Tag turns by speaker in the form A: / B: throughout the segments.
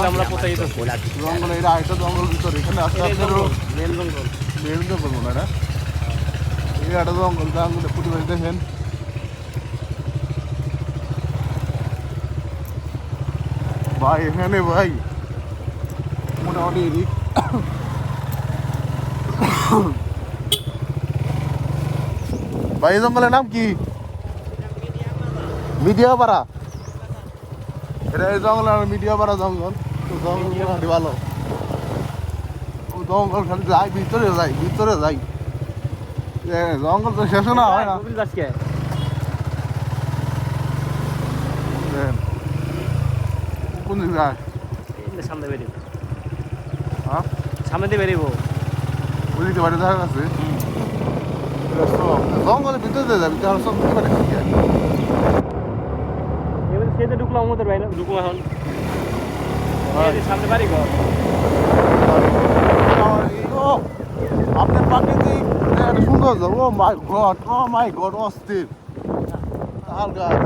A: আমরা কোথায় জঙ্গল এরা এটা জঙ্গল ভিতরে এখানে আস্তে আস্তে মেন জঙ্গল মনে হয় না এটা জঙ্গল জঙ্গলে প্রতিবাদ দেখেন ভাই এখানে ভাই মোটামুটি ভাই জঙ্গলের নাম কি মিডিয়াপাড়া এটা এই জঙ্গল আর মিডিয়াপাড়া জঙ্গল তো জঙ্গল মোটামুটি ভালো ও জঙ্গল খালি যাই ভিতরে যাই জঙ্গল তো শেষ না হয় না কোন দিকে যায়
B: সামনে বেরিয়ে
A: হ্যাঁ
B: সামনে দিয়ে বেরিয়ে
A: ওইদিকে বাড়ি দেখা গেছে জঙ্গলের ভিতরে যাবি তাহলে সব বুঝতে পারে
B: এবার সেতে ঢুকলাম আমাদের বাইরে ঢুকবো এখন সামনে বাড়ি ঘর
A: আপনার প্রাকৃতিক সুন্দর ও মাই গড অস্থির তাল গাছ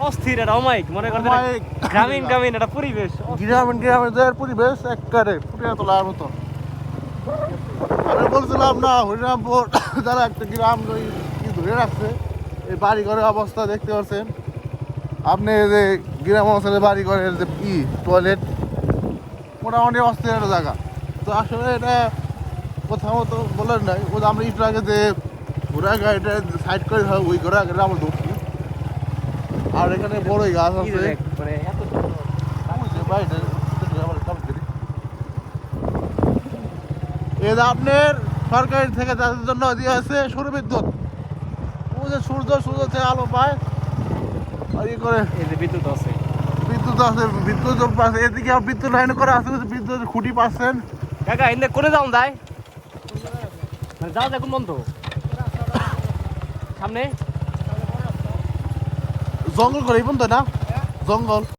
B: অস্থির এটা অমায়িক মনে করেন গ্রামীণ একটা পরিবেশ
A: গ্রামের পরিবেশ একবারে ফুটে তোলার মতো আমি বলছিলাম না হরিরামপুর যারা একটা গ্রাম কি ধরে রাখছে এই বাড়ি ঘরের অবস্থা দেখতে পাচ্ছেন আপনি যে গ্রাম অঞ্চলে বাড়ি ঘরের যে টয়লেট মোটামুটি অস্থির একটা জায়গা তো আসলে এটা কোথাও তো বলার নাই ও আমরা একটু আগে যে ঘোরা গাড়িটা সাইড করে ওই ঘোরা গাড়ি আমরা ঢুকছি আর এখানে বড়ই গাছ আছে এই যে আপনার সরকারি থেকে তাদের জন্য দিয়ে আছে সৌর বিদ্যুৎ ও যে সূর্য থেকে আলো পায় আর ই করে
B: এই যে বিদ্যুৎ আছে
A: বিদ্যুৎ পাচ্ছে এদিকে বিদ্যুৎ লাইন করা আছে বিদ্যুৎ খুঁটি পাচ্ছেন
B: কাকা এনে করে যাও যায় মানে যাও যায় কোন বন্ধ সামনে
A: জঙ্গল করে এই বন্ধ না জঙ্গল